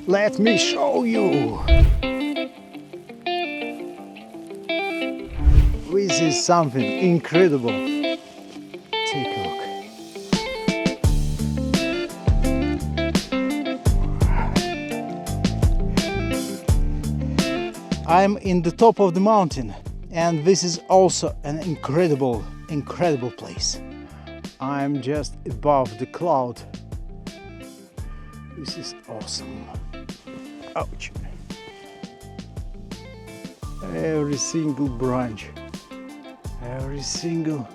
Let me show you. This is something incredible. Take a look. I'm in the top of the mountain, and this is also an incredible place. I'm just above the cloud. This is awesome. Ouch. Every single branch, every single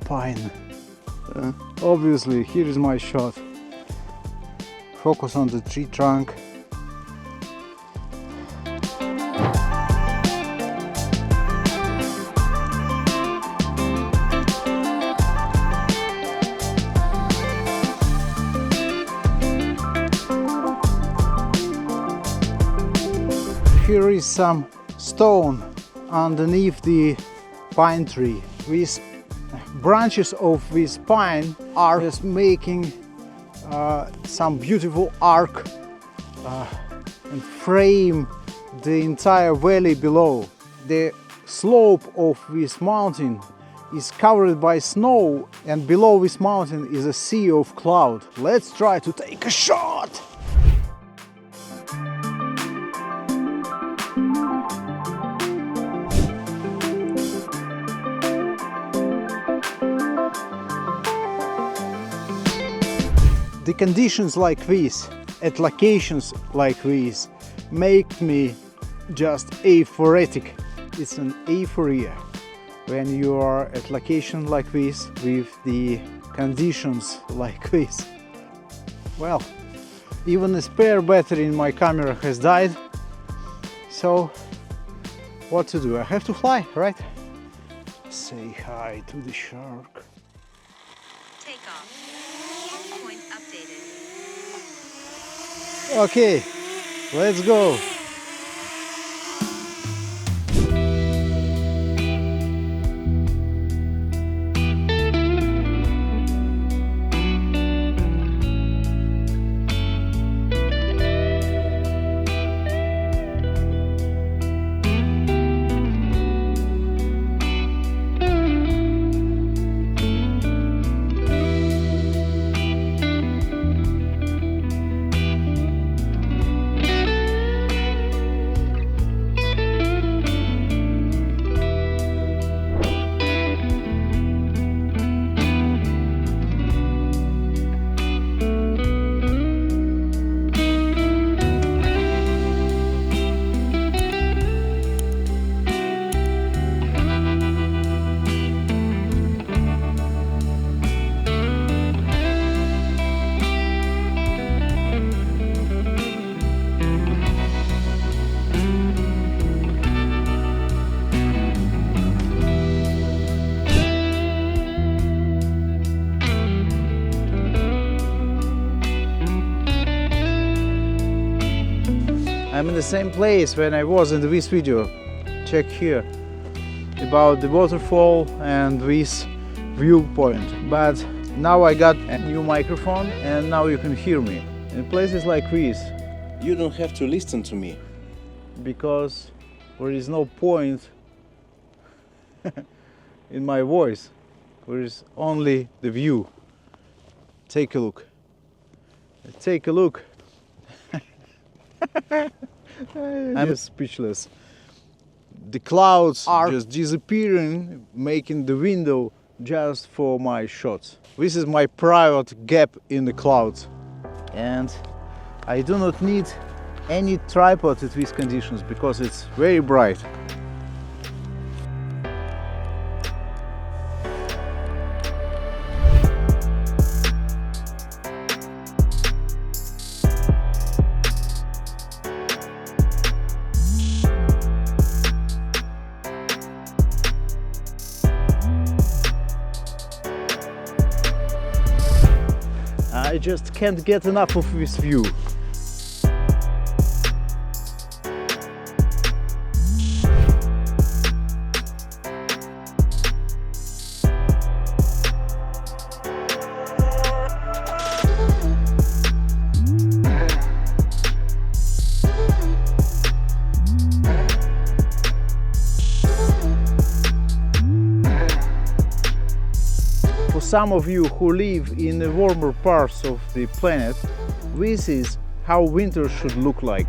pine. Obviously, here is my shot. Focus on the tree trunk. Here is some stone underneath the pine tree. These branches of this pine are just making some beautiful arc and frame the entire valley below. The slope of this mountain is covered by snow, and below this mountain is a sea of cloud. Let's try to take a shot! The conditions like this, at locations like this, make me just euphoric. It's an euphoria when you are at location like this with the conditions like this. Well, even a spare battery in my camera has died, so what to do? I have to fly, right? Say hi to the shark. Take off. Point updated. Okay, let's go. I'm in the same place when I was in this video. Check here about the waterfall and this viewpoint. But now I got a new microphone and now you can hear me. In places like this, you don't have to listen to me. Because there is no point in my voice. There is only the view. Take a look. Take a look. I'm just speechless. The clouds are just disappearing, making the window just for my shots. This is my private gap in the clouds. And I do not need any tripod at these conditions because it's very bright. I just can't get enough of this view. some of you who live in the warmer parts of the planet, this is how winter should look like.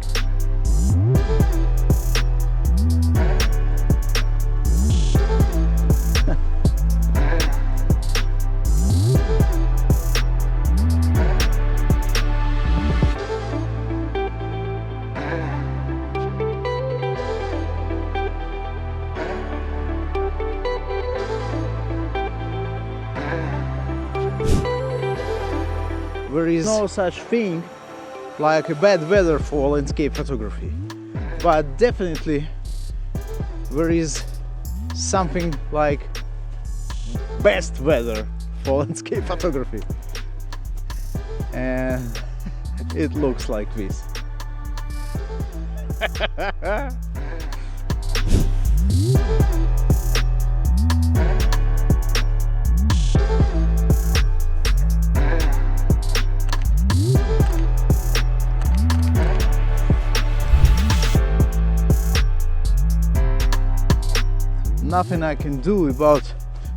There is no such thing like a bad weather for landscape photography, but definitely there is something like best weather for landscape photography, and it looks like this. Nothing I can do about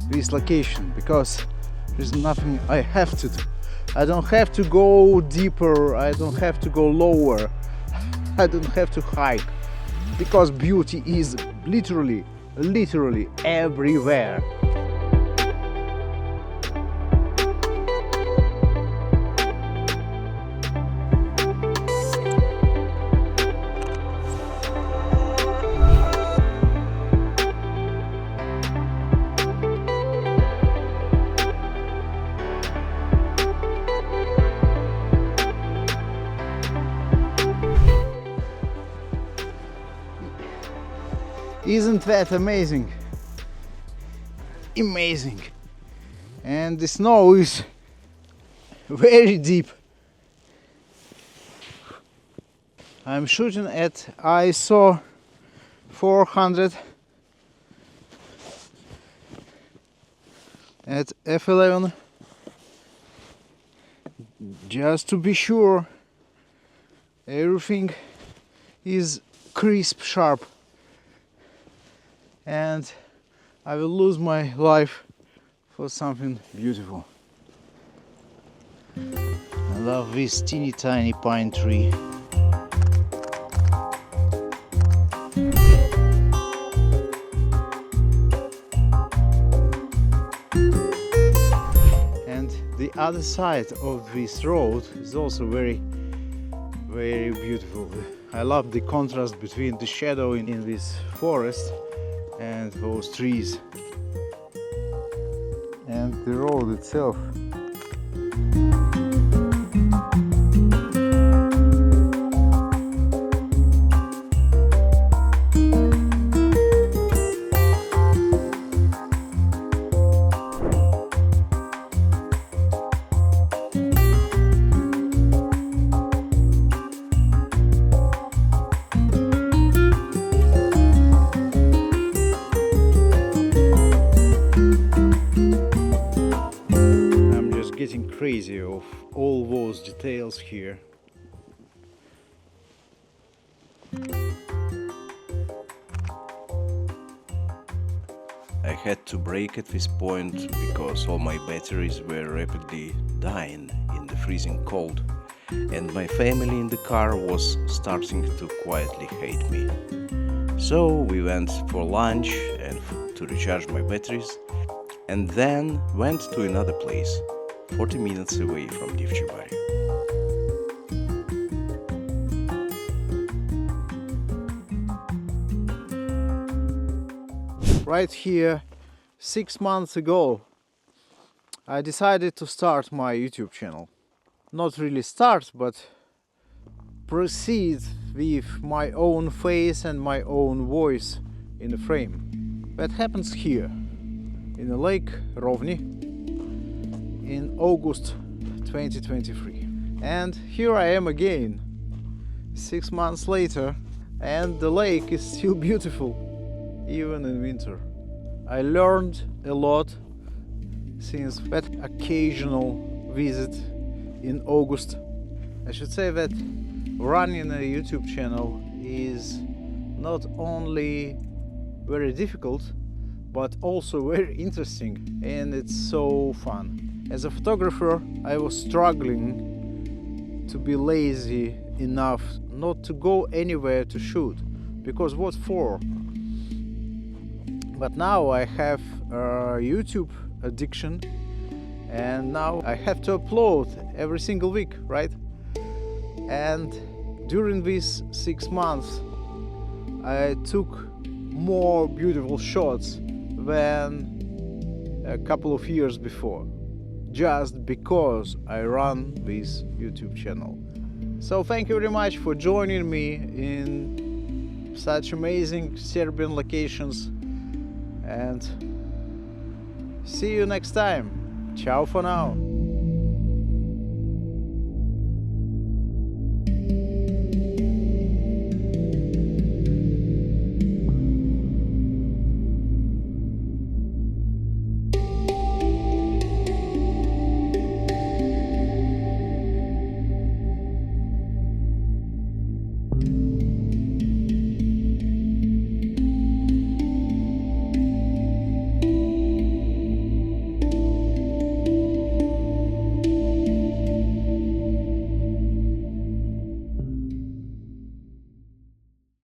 this location because there's nothing I have to do. I don't have to go deeper, I don't have to go lower, I don't have to hike, because beauty is literally everywhere. Isn't that amazing? Amazing. And the snow is very deep. I'm shooting at ISO 400 at f11, just to be sure everything is crisp, sharp, and I will lose my life for something beautiful. I love this teeny tiny pine tree. And the other side of this road is also very beautiful. I love the contrast between the shadow in this forest and those trees and the road itself. Getting crazy of all those details here. I had to brake at this point because all my batteries were rapidly dying in the freezing cold, and my family in the car was starting to quietly hate me. So we went for lunch and to recharge my batteries, and then went to another place 40 minutes away from Divcibare. Right here, 6 months ago, I decided to start my YouTube channel. Not really start, but proceed with my own face and my own voice in the frame. That happens here, in the lake Rovni, in August 2023. And here I am again, 6 months later, and the lake is still beautiful, even in winter. I learned a lot since that occasional visit in August. I should say that running a YouTube channel is not only very difficult, but also very interesting, and it's so fun. As a photographer, I was struggling to be lazy enough not to go anywhere to shoot, because what for? But now I have a YouTube addiction, and now I have to upload every single week, right? And during these 6 months I took more beautiful shots than a couple of years before, just because I run this YouTube channel. So thank you very much for joining me in such amazing Serbian locations, and see you next time. Ciao for now.